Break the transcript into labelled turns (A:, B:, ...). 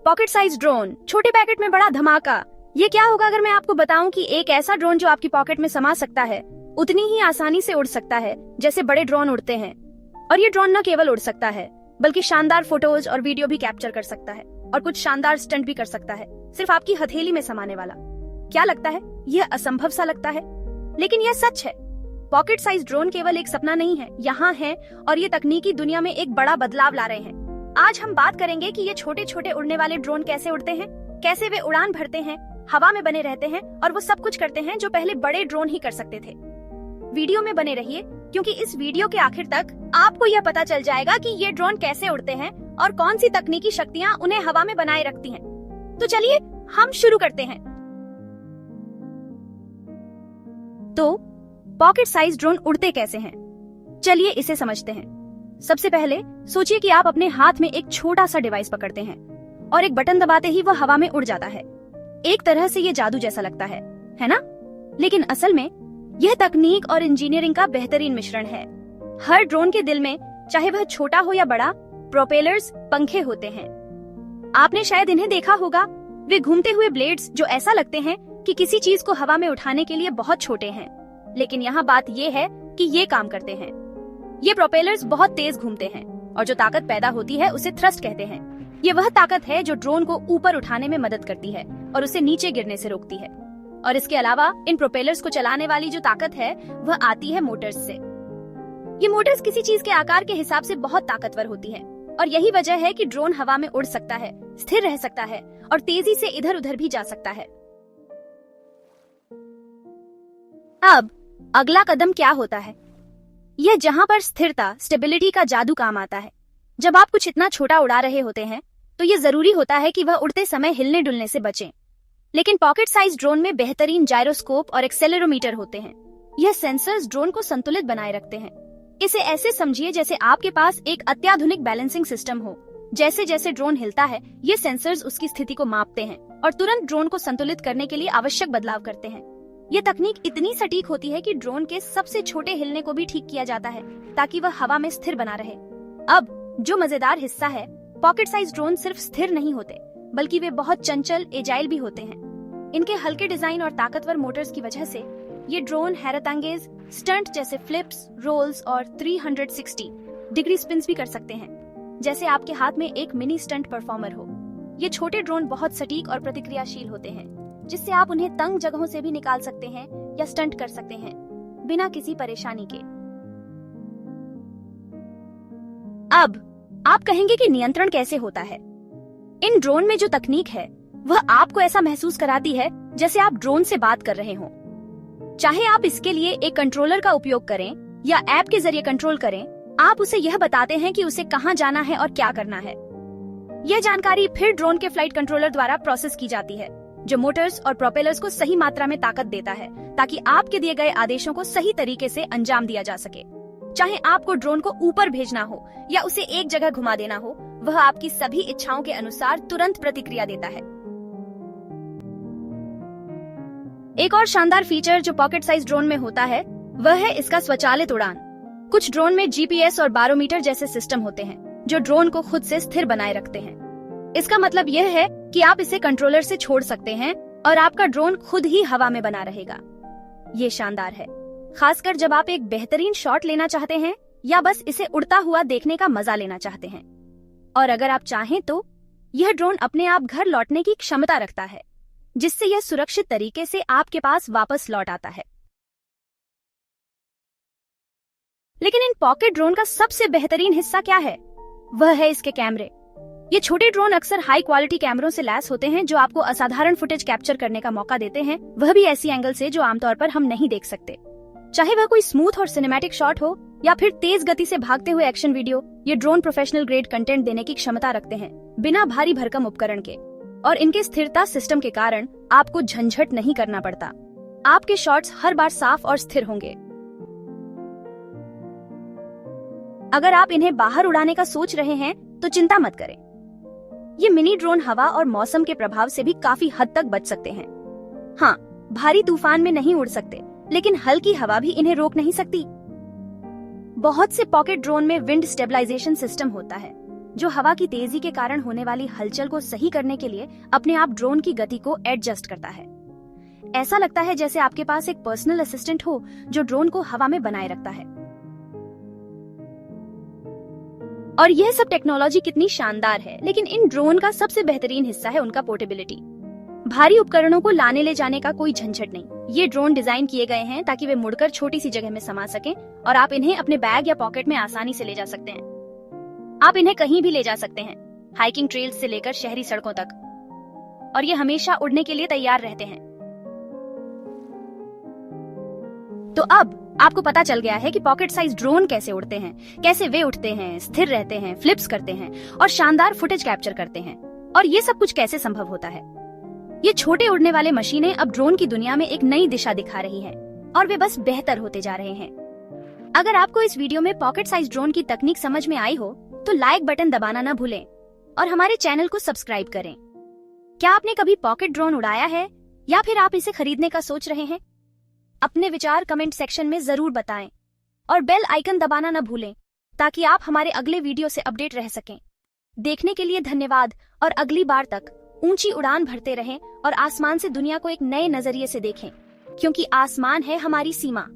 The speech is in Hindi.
A: पॉकेट साइज ड्रोन, छोटे पैकेट में बड़ा धमाका। ये क्या होगा अगर मैं आपको बताऊं कि एक ऐसा ड्रोन जो आपकी पॉकेट में समा सकता है, उतनी ही आसानी से उड़ सकता है जैसे बड़े ड्रोन उड़ते हैं। और ये ड्रोन न केवल उड़ सकता है बल्कि शानदार फोटोज और वीडियो भी कैप्चर कर सकता है और कुछ शानदार स्टंट भी कर सकता है, सिर्फ आपकी हथेली में समाने वाला। क्या लगता है? यह असंभव सा लगता है, लेकिन यह सच है। पॉकेट साइज ड्रोन केवल एक सपना नहीं है, यहाँ है और ये तकनीकी दुनिया में एक बड़ा बदलाव ला रहे हैं। आज हम बात करेंगे कि ये छोटे छोटे उड़ने वाले ड्रोन कैसे उड़ते हैं, कैसे वे उड़ान भरते हैं, हवा में बने रहते हैं और वो सब कुछ करते हैं जो पहले बड़े ड्रोन ही कर सकते थे। वीडियो में बने रहिए, क्योंकि इस वीडियो के आखिर तक आपको यह पता चल जाएगा कि ये ड्रोन कैसे उड़ते हैं और कौन सी तकनीकी शक्तियाँ उन्हें हवा में बनाए रखती हैं। तो चलिए हम शुरू करते हैं। तो पॉकेट साइज ड्रोन उड़ते कैसे हैं? चलिए इसे समझते हैं। सबसे पहले सोचिए कि आप अपने हाथ में एक छोटा सा डिवाइस पकड़ते हैं और एक बटन दबाते ही वह हवा में उड़ जाता है। एक तरह से ये जादू जैसा लगता है ना? लेकिन असल में यह तकनीक और इंजीनियरिंग का बेहतरीन मिश्रण है। हर ड्रोन के दिल में, चाहे वह छोटा हो या बड़ा, प्रोपेलर्स, पंखे होते हैं। आपने शायद इन्हें देखा होगा, वे घूमते हुए ब्लेड्स जो ऐसा लगते हैं कि किसी चीज को हवा में उठाने के लिए बहुत छोटे हैं। लेकिन यहाँ बात ये है कि ये काम करते हैं। ये प्रोपेलर्स बहुत तेज घूमते हैं और जो ताकत पैदा होती है उसे थ्रस्ट कहते हैं। ये वह ताकत है जो ड्रोन को ऊपर उठाने में मदद करती है और उसे नीचे गिरने से रोकती है। और इसके अलावा इन प्रोपेलर्स को चलाने वाली जो ताकत है वह आती है मोटर्स से। ये मोटर्स किसी चीज के आकार के हिसाब से बहुत ताकतवर होती है और यही वजह है कि ड्रोन हवा में उड़ सकता है, स्थिर रह सकता है और तेजी से इधर उधर भी जा सकता है। अब अगला कदम क्या होता है? यह जहां पर स्थिरता, स्टेबिलिटी का जादू काम आता है। जब आप कुछ इतना छोटा उड़ा रहे होते हैं तो यह जरूरी होता है कि वह उड़ते समय हिलने डुलने से बचें। लेकिन पॉकेट साइज ड्रोन में बेहतरीन जायरोस्कोप और एक्सेलेरोमीटर होते हैं। यह सेंसर्स ड्रोन को संतुलित बनाए रखते हैं। इसे ऐसे समझिए जैसे आपके पास एक अत्याधुनिक बैलेंसिंग सिस्टम हो। जैसे जैसे ड्रोन हिलता है, ये सेंसर्स उसकी स्थिति को मापते हैं और तुरंत ड्रोन को संतुलित करने के लिए आवश्यक बदलाव करते हैं। ये तकनीक इतनी सटीक होती है कि ड्रोन के सबसे छोटे हिलने को भी ठीक किया जाता है ताकि वह हवा में स्थिर बना रहे। अब जो मजेदार हिस्सा है, पॉकेट साइज ड्रोन सिर्फ स्थिर नहीं होते बल्कि वे बहुत चंचल, एजाइल भी होते हैं। इनके हल्के डिजाइन और ताकतवर मोटर्स की वजह से ये ड्रोन हैरतअंगेज स्टंट जैसे फ्लिप्स, रोल्स और 360 डिग्री स्पिन्स भी कर सकते हैं, जैसे आपके हाथ में एक मिनी स्टंट परफॉर्मर हो। ये छोटे ड्रोन बहुत सटीक और प्रतिक्रियाशील होते हैं, जिससे आप उन्हें तंग जगहों से भी निकाल सकते हैं या स्टंट कर सकते हैं बिना किसी परेशानी के। अब आप कहेंगे कि नियंत्रण कैसे होता है? इन ड्रोन में जो तकनीक है वह आपको ऐसा महसूस कराती है जैसे आप ड्रोन से बात कर रहे हो। चाहे आप इसके लिए एक कंट्रोलर का उपयोग करें या ऐप के जरिए कंट्रोल करें, आप उसे यह बताते हैं कि उसे कहां जाना है और क्या करना है। यह जानकारी फिर ड्रोन के फ्लाइट कंट्रोलर द्वारा प्रोसेस की जाती है, जो मोटर्स और प्रोपेलर्स को सही मात्रा में ताकत देता है ताकि आपके दिए गए आदेशों को सही तरीके से अंजाम दिया जा सके। चाहे आपको ड्रोन को ऊपर भेजना हो या उसे एक जगह घुमा देना हो, वह आपकी सभी इच्छाओं के अनुसार तुरंत प्रतिक्रिया देता है। एक और शानदार फीचर जो पॉकेट साइज ड्रोन में होता है वह है इसका स्वचालित उड़ान। कुछ ड्रोन में जीपीएस और बारोमीटर जैसे सिस्टम होते हैं जो ड्रोन को खुद से स्थिर बनाए रखते हैं। इसका मतलब यह है कि आप इसे कंट्रोलर से छोड़ सकते हैं और आपका ड्रोन खुद ही हवा में बना रहेगा। ये शानदार है, खासकर जब आप एक बेहतरीन शॉट लेना चाहते हैं या बस इसे उड़ता हुआ देखने का मजा लेना चाहते हैं। और अगर आप चाहें तो यह ड्रोन अपने आप घर लौटने की क्षमता रखता है, जिससे यह सुरक्षित तरीके से आपके पास वापस लौट आता है। लेकिन इन पॉकेट ड्रोन का सबसे बेहतरीन हिस्सा क्या है? वह है इसके कैमरे। ये छोटे ड्रोन अक्सर हाई क्वालिटी कैमरों से लैस होते हैं जो आपको असाधारण फुटेज कैप्चर करने का मौका देते हैं, वह भी ऐसी एंगल से जो आमतौर पर हम नहीं देख सकते। चाहे वह कोई स्मूथ और सिनेमैटिक शॉट हो या फिर तेज गति से भागते हुए एक्शन वीडियो, ये ड्रोन प्रोफेशनल ग्रेड कंटेंट देने की क्षमता रखते हैं बिना भारी भरकम उपकरण के। और इनके स्थिरता सिस्टम के कारण आपको झंझट नहीं करना पड़ता। आपके शॉट्स हर बार साफ और स्थिर होंगे। अगर आप इन्हें बाहर उड़ाने का सोच रहे हैं तो चिंता मत करें। ये मिनी ड्रोन हवा और मौसम के प्रभाव से भी काफी हद तक बच सकते हैं। हाँ, भारी तूफान में नहीं उड़ सकते, लेकिन हल्की हवा भी इन्हें रोक नहीं सकती। बहुत से पॉकेट ड्रोन में विंड स्टेबलाइजेशन सिस्टम होता है, जो हवा की तेजी के कारण होने वाली हलचल को सही करने के लिए अपने आप ड्रोन की गति को एडजस्ट करता है। ऐसा लगता है जैसे आपके पास एक पर्सनल असिस्टेंट हो जो ड्रोन को हवा में बनाए रखता है। और यह सब टेक्नोलॉजी कितनी शानदार है, लेकिन इन ड्रोन का सबसे बेहतरीन हिस्सा है उनका पोर्टेबिलिटी। भारी उपकरणों को लाने ले जाने का कोई झंझट नहीं। ये ड्रोन डिजाइन किए गए हैं ताकि वे मुड़कर छोटी सी जगह में समा सकें और आप इन्हें अपने बैग या पॉकेट में आसानी से ले जा सकते हैं। आप इन्हें कहीं भी ले जा सकते हैं, हाइकिंग ट्रेल्स से लेकर शहरी सड़कों तक, और ये हमेशा उड़ने के लिए तैयार रहते हैं। तो अब आपको पता चल गया है कि पॉकेट साइज ड्रोन कैसे उड़ते हैं, कैसे वे उठते हैं, स्थिर रहते हैं, फ्लिप्स करते हैं और शानदार फुटेज कैप्चर करते हैं, और ये सब कुछ कैसे संभव होता है। ये छोटे उड़ने वाले मशीनें अब ड्रोन की दुनिया में एक नई दिशा दिखा रही हैं और वे बस बेहतर होते जा रहे हैं। अगर आपको इस वीडियो में पॉकेट साइज ड्रोन की तकनीक समझ में आई हो तो लाइक बटन दबाना ना भूलें और हमारे चैनल को सब्सक्राइब करें। क्या आपने कभी पॉकेट ड्रोन उड़ाया है या फिर आप इसे खरीदने का सोच रहे हैं? अपने विचार कमेंट सेक्शन में जरूर बताएं और बेल आइकन दबाना न भूलें ताकि आप हमारे अगले वीडियो से अपडेट रह सकें। देखने के लिए धन्यवाद और अगली बार तक ऊंची उड़ान भरते रहें और आसमान से दुनिया को एक नए नजरिए से देखें, क्योंकि आसमान है हमारी सीमा।